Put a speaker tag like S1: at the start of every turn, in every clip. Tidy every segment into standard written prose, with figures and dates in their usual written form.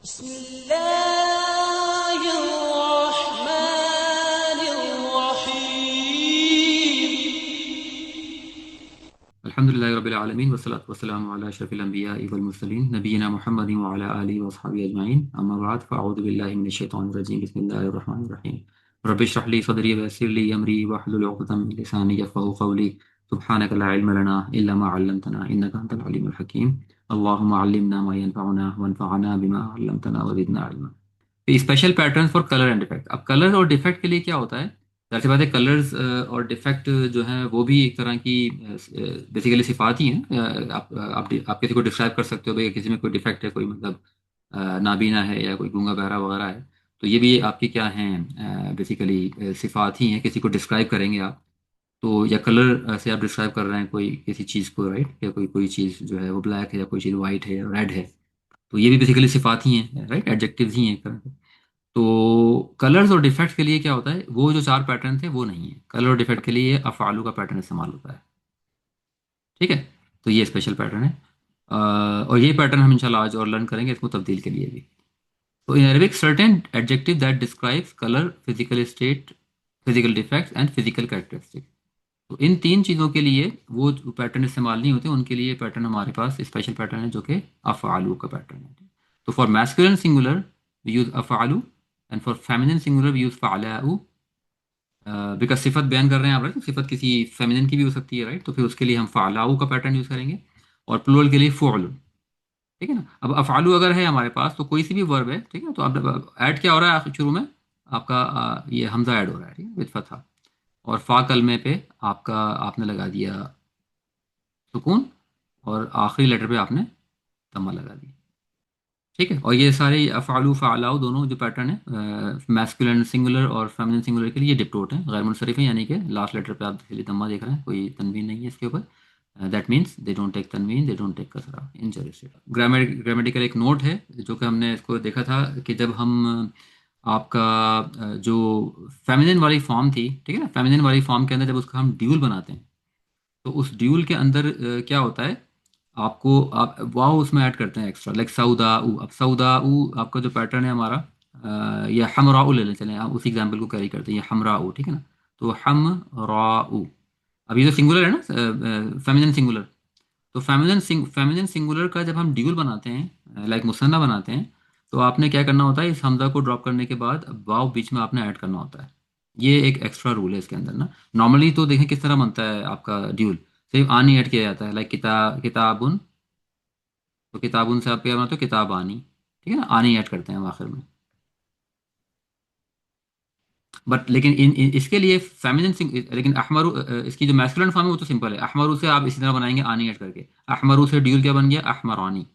S1: अल्हम्दुलिल्लाहि रब्बिल आलमीन वस्सलातु वस्सलामु अला अशरफिल अंबियाइ वल मुरसलीन नबीना मुहम्मदिन व अला आलिहि व अस्हाबिहि अजमाइन अम्मा बाद फ़अऊज़ु बिल्लाहि मिनश शैतानिर रजीम बिस्मिल्लाहिर रहमानिर रहीम रब्बि इश्रह ली सदरी व यस्सिर ली अमरी वहलुल उक़दतम मिन लिसानी यफ़क़हू क़ौली सुब्हानका ला इल्मा लना इल्ला मा अल्लमतना इन्नका अंतल अलीमुल हकीम अल्लाहुम्मा अल्लिमना मा यनफ़अुना वन्फ़अना बिमा अल्लमतना व ज़िदना इल्मा। Special pattern for colour and defect. अब कलर और डिफेक्ट के लिए क्या होता है, जाहिर सी बात है, कलर्स और डिफेक्ट जो है वो भी एक तरह की बेसिकली सिफात ही हैं। आप किसी को डिस्क्राइब कर सकते हो भाई किसी में कोई डिफेक्ट है, कोई मतलब नाबीना है या कोई गूंगा बहरा वगैरह है, तो ये भी आपकी क्या हैं, बेसिकली सिफात ही हैं। किसी को डिस्क्राइब करेंगे आप तो, या कलर से आप डिस्क्राइब कर रहे हैं कोई किसी चीज़ को, राइट, या कोई कोई चीज़ जो है वो ब्लैक है या कोई चीज़ वाइट है रेड है, तो ये भी बेसिकली सिफात ही हैं, राइट, एडजेक्टिव्स ही हैं एक तरह के। तो कलर्स और डिफेक्ट्स के लिए क्या होता है, वो जो चार पैटर्न थे वो नहीं है। कलर और डिफेक्ट के लिए अफ़आलू का पैटर्न इस्तेमाल होता है। ठीक है, तो ये स्पेशल पैटर्न है। और ये पैटर्न हम इंशाल्लाह आज और लर्न करेंगे इसको तब्दील के लिए भी। तो in Arabic certain adjective that describes colour, physical state, physical defects and physical characteristic. तो इन तीन चीज़ों के लिए वो पैटर्न इस्तेमाल नहीं होते, उनके लिए पैटर्न हमारे पास स्पेशल पैटर्न है जो कि अफ़आलू का पैटर्न है। तो for masculine singular we use अफ़आलू and for feminine singular we use फ़अलाउ। बिकॉज सिफत बयान कर रहे हैं आप, राइट, तो सिफत किसी फेमिनिन की भी हो सकती है, राइट, तो फिर उसके लिए हम फ़अलाउ का पैटर्न यूज़ करेंगे। और प्लूरल के लिए फ़ुअल। ठीक है ना। अब अफ़आलू अगर है हमारे पास तो कोई सी भी वर्ब है, ठीक है, तो अब ऐड क्या हो रहा है शुरू में, आपका ये हमजा ऐड हो रहा है, ठीक है, विद फतहा। और फ़ा कलमे पे आपका आपने लगा दिया सुकून, और आखिरी लेटर पे आपने तम्मा लगा दिया। ठीक है, और ये सारे अफ़ालू फ़अलाउ दोनों जो पैटर्न है मैस्कुलिन सिंगुलर और फेमिनिन सिंगुलर के लिए ये डिप्टोट हैं, गैर मुनसरिफ हैं, यानी कि लास्ट लेटर पे आप इसलिए तम्मा देख रहे हैं, कोई तनवीन नहीं है इसके ऊपर। That means they don't take तनवीन, दे डोंट टेक कसरा इन जरिस्टिक। ग्रामेटिकल एक नोट है जो कि हमने इसको देखा था कि जब हम आपका जो फेमिनिन वाली फॉर्म थी, ठीक है ना, फेमिनिन वाली फॉर्म के अंदर जब उसका हम ड्यूल बनाते हैं तो उस ड्यूल के अंदर क्या होता है, आपको आप वाओ उसमें ऐड करते हैं एक्स्ट्रा, लाइक सऊदाऊ। अब सऊदाऊ आपका जो पैटर्न है हमारा, या हमराऊ ले लें, चलें आप उसी एग्जाम्पल को कैरी करते हैं, ये हमराऊ, ठीक है ना। तो हम राऊ, अब ये जो सिंगुलर है ना, फेमिनिन सिंगुलर, तो फेमिनिन सिंगुलर का जब हम ड्यूल बनाते हैं, लाइक मुसन्ना बनाते हैं, तो आपने क्या करना होता है, इस हमजा को ड्रॉप करने के बाद वाव बीच में आपने ऐड करना होता है। ये एक एक्स्ट्रा रूल है इसके अंदर ना। नॉर्मली तो देखें किस तरह बनता है आपका ड्यूल, सिर्फ आनी ऐड किया जाता है, लाइक किताबुन, तो किताबुन से आप क्या बनाते हो, किताब आनी, ठीक है ना, आनी ऐड करते हैं हम आखिर में। बट लेकिन इसके लिए फेमिनिन लेकिन अहमरु, इसकी जो मैस्कुलिन फॉर्म है वो तो सिंपल है, अहमरु से आप इसी तरह बनाएंगे आनी ऐड करके, अहमरु से ड्यूल क्या बन गया, अहमरानी।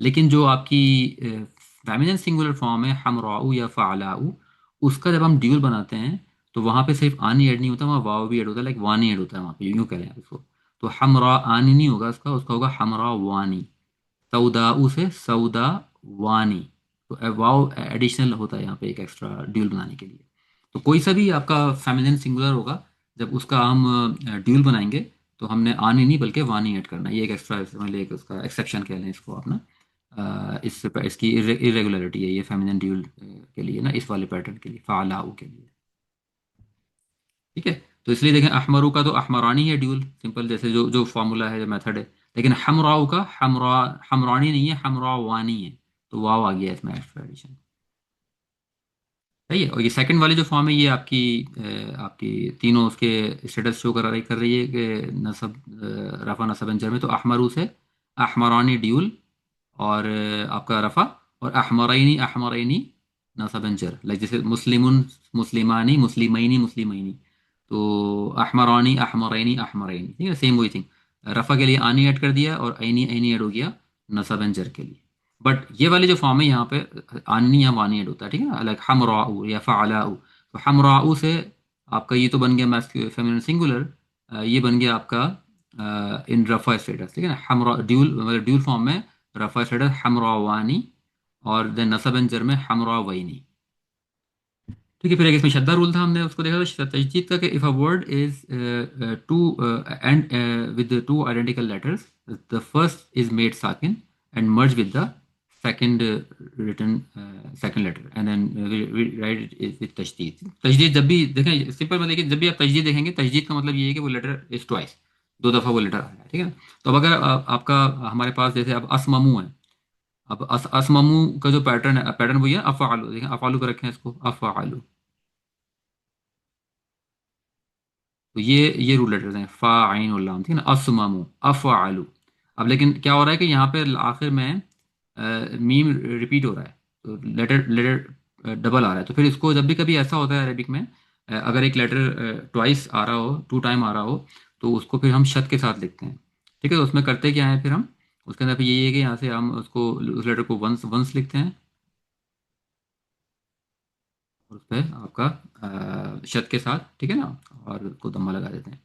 S1: लेकिन जो आपकी फेमिनिन सिंगुलर फॉर्म है हमराऊ या फ़अलाऊ, उसका जब हम ड्यूल बनाते हैं तो वहाँ पे सिर्फ आनी ऐड नहीं होता, वहाँ वाव भी ऐड होता है, लाइक वानी ऐड होता है वहाँ पे, यूँ करें आप इसको। तो हमरा आनी नहीं होगा उसका, उसका होगा हमरा वानी। सऊदाऊ से सऊदा वानी। तो वाव एडिशनल होता है यहाँ पे एक एक्स्ट्रा ड्यूल बनाने के लिए। तो कोई सा भी आपका फेमिनिन सिंगुलर होगा, जब उसका हम ड्यूल बनाएंगे तो हमने आनी नहीं बल्कि वानी ऐड करना है। ये एक एक्स्ट्रा समझ लें, एक उसका एक्सेप्शन कह लें इसको अपना। इसकी इरेगुलरिटी है ये फेमिनिन ड्यूल के लिए ना, इस वाले पैटर्न के लिए, फ़अलाउ के लिए। ठीक है, तो इसलिए देखें अहमरू का तो अहमरानी है ड्यूल, सिंपल, जैसे जो जो फार्मूला है, जो मेथड है। लेकिन हमराऊ का हमरानी नहीं है, हमरावानी है, तो वाव आ गया इसमें एक्स्ट्रा एडिशन। सही है। और ये सेकंड वाली जो फॉर्म है ये आपकी आपकी तीनों उसके स्टेटस शो कर रही है कि नसब, रफा नसब अंजर में, तो अहमरू से अहमरानी ड्यूल, और आपका रफा, और अहमरैनी नसब अंजर, लाइक जैसे मुस्लिमुन मुस्लिमानी मुस्लिमैनी मुस्लिमैनी, तो अहमरानी अहमरैनी अहमरैनी, ठीक है, सेम वही थिंग। रफा के लिए आनी ऐड कर दिया और ऐनी ऐनी ऐड हो गया नसब अंजर के लिए। बट ये वाली जो फॉर्म है यहाँ पे आनी या वानी ऐड होता है, ठीक है ना, लाइक हमराऊ या फ़अलाऊ। तो हमराऊ से आपका ये तो बन गया फेमिनिन सिंगुलर, ये बन गया आपका इन रफ़ा स्टेटस, ठीक है ना, हमरा ड्यूल, मतलब ड्यूल फॉर्म में रफ़ा स्टेटस हमरावानी, और देन नसब एंड जर में हमरावैनी। ठीक है, फिर एक इसमें शद्दा रूल था, हमने उसको देखा था तजदीद का, कि if a word is to end with two identical letters, the first is made साकिन and merge with the second written second letter and then we write it with तशदीद। तशदीद जब भी देखें सिंपल मतलब कि जब भी आप तशदीद देखेंगे, तशदीद का मतलब ये है कि वो लेटर इज ट्वाइस, दो दफ़ा वो लेटर आया है, ठीक है ना। तो अब अगर आपका हमारे पास जैसे अब असममू है, अब असममू का जो पैटर्न है, पैटर्न वही है अफ़अलु, देखें अफ़अलु को रखें इसको अफ़अलु। तो ये रूल लेटर्स हैं फ़ा आइन और लाम, ठीक है ना, असममू अफ़अलु। अब लेकिन क्या हो रहा है कि यहाँ पे आखिर में मीम रिपीट हो रहा है, तो लेटर लेटर डबल आ रहा है। तो फिर इसको जब भी कभी ऐसा होता है अरेबिक में, अगर एक लेटर ट्वाइस आ रहा हो, टू टाइम आ रहा हो, तो उसको फिर हम शत के साथ लिखते हैं, ठीक है। तो उसमें करते क्या है फिर हम, उसके अंदर फिर यही है कि यहाँ से हम उसको उस लेटर को वंस वंस लिखते हैं और उस पर आपका शत के साथ, ठीक है ना, और उसको दम्मा लगा देते हैं,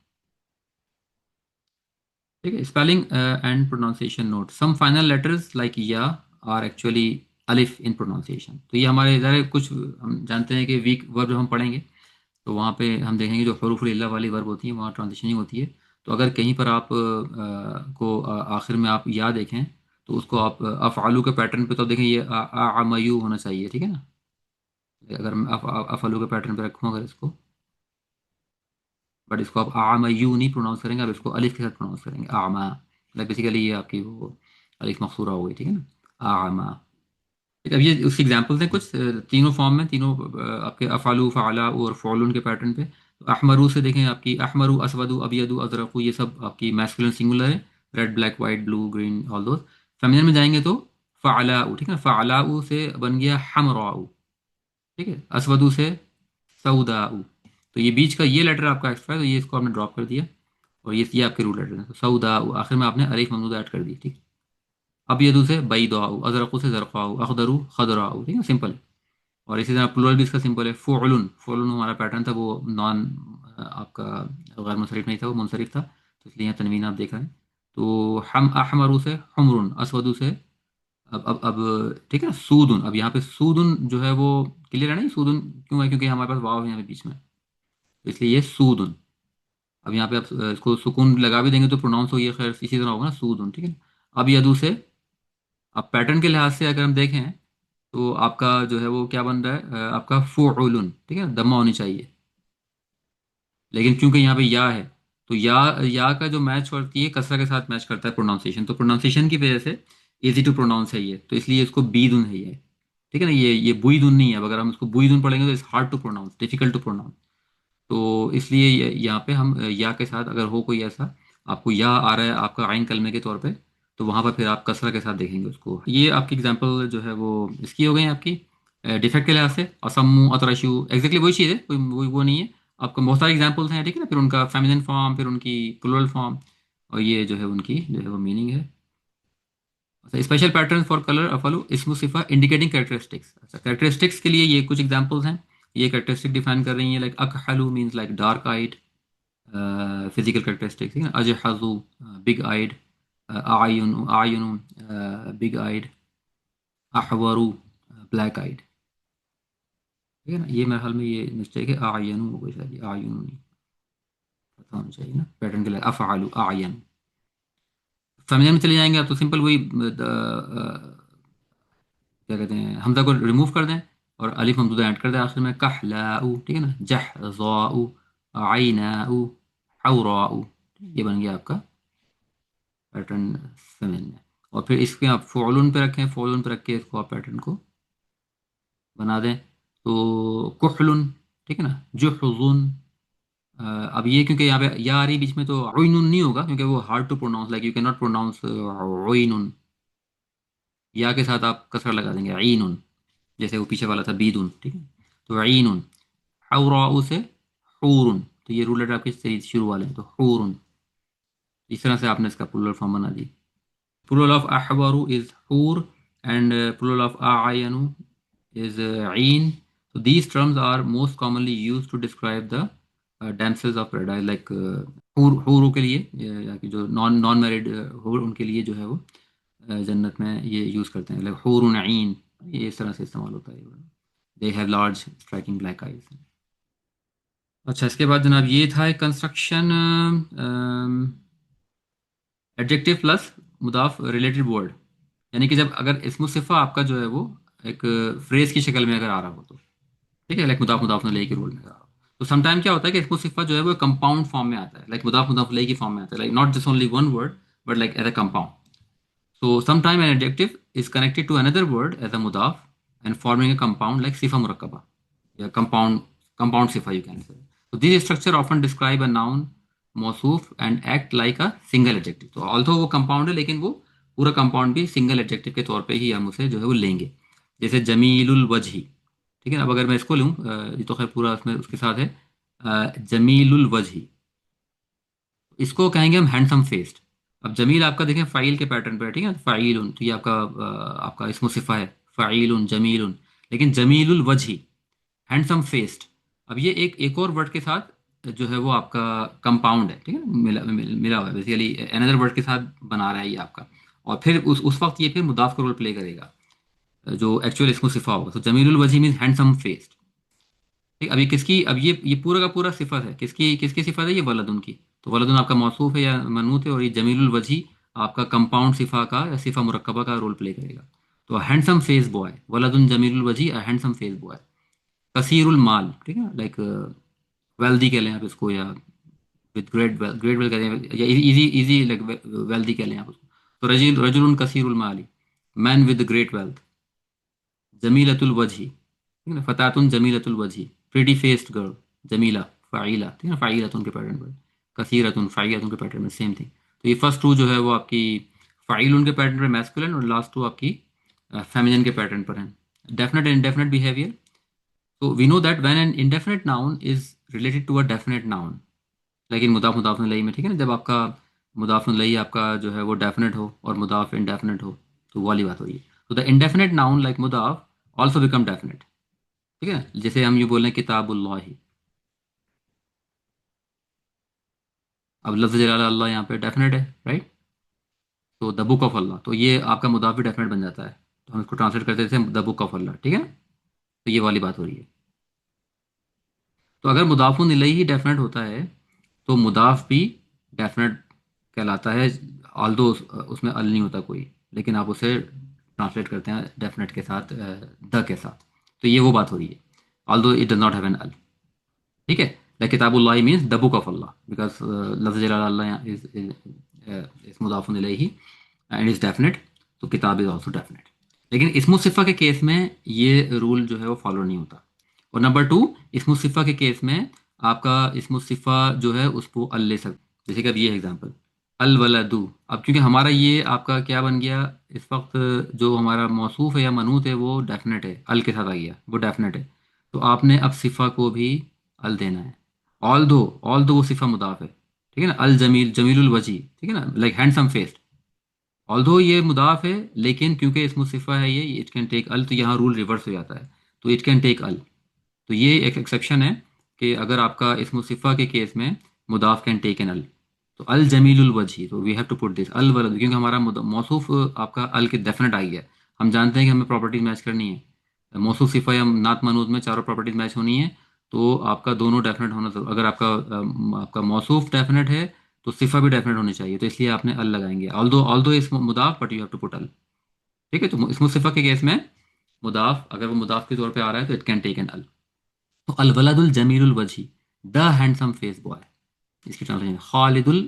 S1: ठीक है। Spelling and pronunciation note, some final letters like या आर एक्चुअली अलिफ इन प्रोनाउंसिएशन। तो ये हमारे ज़रा कुछ हम जानते हैं कि वीक वर्ब जब हम पढ़ेंगे तो वहाँ पे हम देखेंगे जो हरूफ इल्ला वाली वर्ब होती है वहाँ ट्रांजिशनिंग होती है। तो अगर कहीं पर आप आखिर में आप या देखें, तो उसको आप अफ़आलू के पैटर्न पे तो देखें ये अमयू होना चाहिए, ठीक है ना। अगर मैं अफ़अलू के पैटर्न पे रखूँ अगर इसको, बट इसको आप आमयू नहीं प्रोनाउंस करेंगे, आप इसको अलिफ के साथ प्रोनाउंस करेंगे आमा, मतलब बेसिकली ये आपकी वो अलिफ मकसूरा हो गई, ठीक है ना, आमा। ठीक है, अब ये उसकी एग्जांपल्स हैं कुछ तीनों फॉर्म में, तीनों आपके अफ़ालू फ़अला और फ़ौलुन के पैटर्न पे। तो अहमरू से देखें, आपकी अहमरू असवदु अबियदु अज़रक़ु, ये सब आपकी मैस्कुलिन सिंगुलर है, red black white blue green all those. Feminine में जाएंगे तो फ़अलाउ, ठीक है ना, फ़अलाउ से बन गया हमराउ, ठीक है, असवदु से सऊदाउ। तो ये बीच का ये लेटर आपका एक्स्ट्रा है, तो ये इसको आपने ड्रॉप कर दिया, और ये आपके रूट लेटर हैं। तो सऊदाउ आखिर में आपने अलिफ ममदूद ऐड कर दी, ठीक। अब यदु से बैदाउ, अज़रक़ु से ज़रक़ाउ, अखदरू खदराउ, ठीक है, सिंपल। और इसी तरह प्लूरल भी इसका सिंपल है, फ़ुअलुन। फ़ुअलुन हमारा पैटर्न था, वो नॉन आपका गैर मुनसरिफ नहीं था, वो मुनसरिफ था, तो इसलिए यहाँ तनवीन आप देख रहे हैं। तो हम अहमरू से हुमरुन, असवदु से अब ठीक है ना, सूदुन। अब यहाँ पे सूदुन जो है वो क्लियर है ना, ये सूदुन क्यों है, क्योंकि हमारे पास वाव है यहाँ पे बीच में, तो इसलिए ये सूदुन। अब यहाँ पे आप इसको सुकून लगा भी देंगे तो प्रोनाउंस हो ये खैर इसी तरह होगा ना, सूदुन, ठीक है। अब यदु से, अब पैटर्न के लिहाज से अगर हम देखें तो आपका जो है वो क्या बन रहा है, आपका फ़ुअलुन, ठीक है, दम्मा होनी चाहिए। लेकिन क्योंकि यहाँ पे या है, तो या का जो मैच करती है कसरा के साथ मैच करता है प्रोनाउंसिएशन, तो प्रोनाउंसिएशन की वजह से इजी टू प्रोनाउंस है ये, तो इसलिए इसको बीदुन है ये, ठीक है ना। ये बुईदुन नहीं है, अब अगर हम इसको बुईदुन पढ़ेंगे तो it's hard to pronounce, difficult to pronounce. तो इसलिए यहाँ पे हम या के साथ अगर हो कोई ऐसा, आपको या आ रहा है आपका आइन कलमे के तौर पे, तो वहाँ पर फिर आप कसरा के साथ देखेंगे उसको। ये आपकी एग्जांपल जो है वो इसकी हो गई आपकी डिफेक्ट के लिहाज से। असम्मू अतरशु एग्जैक्टली वही चीज़ है, कोई वो नहीं है। आपको बहुत सारे एग्जांपल्स हैं, ठीक है ना, फिर उनका फेमिनिन फॉर्म, फिर उनकी प्लूरल फॉर्म, और ये जो है उनकी जो है वो मीनिंग है। अच्छा, स्पेशल पैटर्न फॉर कलर अफलू इसमु सिफा इंडिकेटिंग कैरेक्टरिस्टिक्स। अच्छा, कैरेक्टरिस्टिक्स के लिए ये कुछ एग्जांपल्स हैं, ये कैरेक्टरिस्टिक डिफाइन कर रही हैं, लाइक अकहलू means like dark eyed, physical characteristics, ठीक है। अजहजू बिग आइड, आयुन आयुन बिग आइड, अहवरू ब्लैक आइड, ठीक है ना। ये मेरे ख्याल में ये मिस्टेक है, आयनु हो गई शायद, आयुन नहीं, पता होना चाहिए ना पैटर्न के लिए, अफ़अलू आयन। फेमिनिन में चले जाएंगे आप तो सिंपल वही क्या कहते हैं, हमजा को रिमूव कर दें और अलिफ ममदूदा ऐड कर दें आखिर में, कहलाऊ, ठीक है ना, जहज़ाऊ, आइनाऊ, हौराऊ। ये बन गया आपका पैटर्न फेमिनिन में। और फिर इसके आप फ़ौलुन पे रखें, फ़ौलुन पे रख के इसको आप पैटर्न को बना दें, तो कुहलुन, ठीक है ना, जुहज़ुन। अब ये क्योंकि यहाँ पे या आ रही बीच में, तो उइनुन नहीं होगा क्योंकि वो hard to pronounce, like you can not pronounce उइनुन। या के साथ आप कसरा लगा देंगे ईनुन, जैसे वो पीछे वाला था बीदुन, ठीक है। तो ईनुन, हौराउ से हूरुन, तो ये रूल लेटर आपके सही शुरू वाले हैं, तो हूरुन। इस तरह से आपने इसका प्लूरल फॉर्म बना दी। प्लूरल ऑफ अहबरू इज हूर, एंड प्लूरल ऑफ आयनु is ain. So these terms are most commonly used to describe the damsels of paradise, like हूर के लिए, या कि जो नॉन नॉन मैरिड हूर, उनके लिए जो है वो जन्नत में ये यूज़ करते हैं, लाइक हूरुन आइन, ये इस तरह से इस्तेमाल होता है। They have large striking black eyes. अच्छा, इसके बाद जनाब ये था एक कंस्ट्रक्शन, एडजेक्टिव प्लस मुदाफ रिलेटेड वर्ड। यानी कि जब अगर इस्मु सिफा आपका जो है वो एक फ्रेज की शक्ल में अगर आ रहा हो तो, ठीक है, लाइक मुदाफ मुदाफ इलैही के रोल में आ रहा हो, तो समटाइम क्या होता है कि इस्मु सिफा जो है वो कंपाउंड फॉर्म में आता है, लाइक मुदाफ मुदाफ इलैही की फॉर्म में आता है, like not just only one word but like as a compound. So sometime an adjective is connected to another word as a mudaf and forming a compound like sifa murakkaba. Yeah, compound sifa you can say. So these structure often describe a noun, मौसूफ and act like a single adjective. तो although वो compound है लेकिन वो पूरा compound भी single adjective के तौर पे ही हम उसे जो है वो लेंगे. जैसे जमीलुल वजही, ठीक है ना. अब अगर मैं इसको लूँ, ये तो खैर पूरा उसमें उसके साथ है, जमीलुल वजही, इसको कहेंगे हम हैंडसम फेस्ड. अब जमील आपका देखें फ़ाइल के पैटर्न पे है, ठीक है, फ़ाइलुन, तो ये आपका आपका इसमो सिफ़ा है, फ़ाइलुन जमीलुन. लेकिन जमीलुल वजही, हैंडसम फेस्ड, अब ये एक और वर्ड के साथ जो है वो आपका कंपाउंड है, ठीक है, मिला हुआ है बेसिकली अनदर वर्ड के साथ बना रहा है ये आपका. और फिर उस वक्त ये फिर मुदाफ का रोल प्ले करेगा जो एक्चुअल इसको सिफा होगा. तो जमीलुल वजही मीन्स हैंडसम फेस्ड. ठीक, अब ये किसकी, अब ये पूरा का पूरा सिफत है, किसकी किसकी सिफत है, ये वलदुन की. तो वलदुन आपका मौसूफ है या मनूत है, और ये जमीलुल वजही आपका कंपाउंड सिफा का या सिफा मुरक्कबा का रोल प्ले करेगा. तो हैंडसम फेस बॉय, वलदुन जमीलुल वजही, हैंडसम फेस बॉय. कसीरुल माल, ठीक है, लाइक वेल्दी कह लें आप इसको, या विद ग्रेट वेल कह लें, या इजी इजी लाइक वेल्दी कह लें आप उसको. तो रजील रजुल कसीरुल माली, मैन विद ग्रेट वेल्थ. जमीलतुल वजही, ठीक है ना, फतातुन जमीलतुल वजही, प्रीटी फेस्ड गर्ल, जमीला फ़ाइला, ठीक है ना, फ़ाइलतुन के पैटर्न पर, कसीरतुन फ़ाइलतुन के पैटर्न में सेम थिंग. तो ये फर्स्ट टू जो है वो आपकी फ़ाइलुन के पैटर्न पर मैस्कुलिन, और लास्ट टू आपकी फेमिनिन के पैटर्न पर हैं. Definite and indefinite behaviour. तो we know that when an indefinite noun is related to a definite noun, लेकिन मुदाफ मुदाफ लई में, ठीक है ना, जब आपका मुदाफ लई आपका जो है वो डेफिनेट हो और मुदाफ इंडेफिनेट हो, तो वो वाली बात हो रही है. तो द इंडेफिनेट नाउन लाइक मुदाफ ऑल्सो बिकम डेफिनेट. ठीक है, जैसे हम ये बोल रहे हैं किताबुल्लाह, अब लफ्ज़ जलाल अल्लाह यहाँ पे डेफिनेट है, राइट. तो द बुक ऑफ अल्लाह, तो ये आपका मुदाफ भी डेफिनेट बन जाता है, तो हम इसको ट्रांसलेट करते थे द बुक ऑफ अल्लाह, ठीक है ना. तो ये वाली बात हो रही है. तो अगर मुदाफुन इलैही ही डेफिनेट होता है तो मुदाफ भी डेफिनेट कहलाता है, ऑल्दो उसमें अल नहीं होता कोई, लेकिन आप उसे ट्रांसलेट करते हैं डेफिनेट के साथ, द के साथ. तो ये वो बात हो रही है, although it does not have an अल. ठीक है, लाइक किताबुल्लाह means the book of Allah, because लफ्ज़ जलाल अल्लाह इज मुदाफुन इलैही एंड इज डेफिनेट. तो किताब इज ऑल्सो डेफिनेट. लेकिन इस्मु सिफ़ा के केस में ये रूल जो है वो फॉलो नहीं होता. और नंबर टू, इस्मु सिफ़ा के केस में आपका इस्मु सिफ़ा जो है उसको अल ले सकते. जैसे कि अब ये एग्जांपल, अल वलदू, अब क्योंकि हमारा ये आपका क्या बन गया इस वक्त, जो हमारा मौसूफ है या मनूत है वो डेफिनेट है, अल के साथ आ गया, वो डेफिनेट है. तो आपने अब सिफ़ा को भी अल देना है. ऑल दो वो सिफ़ा मुदाफ है, ठीक है ना. अल जमील जमीलुल वजी, ठीक है ना, लाइक हैंडसम फेस. ऑल्दो ये मुदाफ है लेकिन क्योंकि इसमें सिफा है ये इट कैन टेक अल, तो यहाँ रूल रिवर्स हो जाता है, तो इट कैन टेक अल. तो ये एक एक्सेप्शन है कि अगर आपका इसमें सिफा के केस में मुदाफ कैन टेक एन अल. तो अल जमीलुल वजही, तो we have to put this अल वलद, क्योंकि हमारा मौसूफ आपका अल के डेफिनेट आ गया. हम जानते हैं कि हमें प्रॉपर्टीज मैच करनी है, मौसूफ सिफा या नात मनूद में चारों प्रॉपर्टीज मैच होनी है. तो आपका दोनों डेफिनेट होना जरूर, अगर आपका आपका मौसूफ डेफिनेट है तो सिफा भी डेफिनेट होनी चाहिए, तो इसलिए आपने अल लगाएंगे. ऑल्दो ऑल्दो इस मुदाफ but you have to put अल. ठीक है, तो इसमें सिफा के केस में मुदाफ अगर वो मुदाफ के तौर पे आ रहा है तो इट कैन टेक एन अल. तो अल वलदुल जमीलुल वजही, द हैंडसम फेस बॉय, इसकी ट्रांसलेशन खालिदुल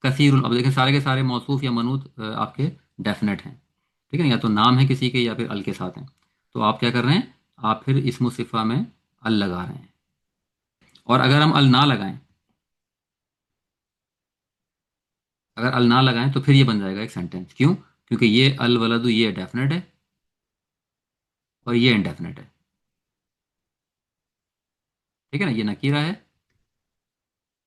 S1: कसीरुल. अब देखें सारे के सारे मौसूफ या मनूत आपके डेफिनेट हैं, ठीक है ना, या तो नाम है किसी के या फिर अल के साथ हैं. तो आप क्या कर रहे हैं, आप फिर इसमु सिफा में अल लगा रहे हैं. और अगर हम अल ना लगाएं, अगर अल ना लगाएं तो फिर ये बन जाएगा एक सेंटेंस. क्यों? क्योंकि ये अल वलदु ये डेफिनेट है और ये इनडेफिनेट है, ठीक है ना, ये नकीरा है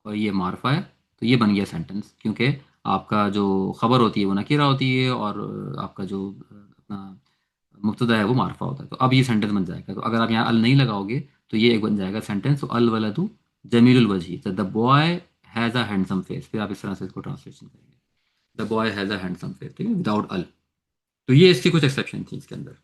S1: और ये मारफा है. तो ये बन गया सेंटेंस, क्योंकि आपका जो खबर होती है वो नकीरा होती है और आपका जो अपना मुब्तदा है वो मारफा होता है. तो अब ये सेंटेंस बन जाएगा. तो अगर आप यहाँ अल नहीं लगाओगे तो ये एक बन जाएगा सेंटेंस. तो अल वलदु जमीलुल वजही, the boy has a handsome face, फिर आप इस तरह से इसको ट्रांसलेशन करेंगे, the boy has a handsome face, ठीक है, विदाउट अल. तो ये इसकी कुछ एक्सेप्शन थी इसके अंदर.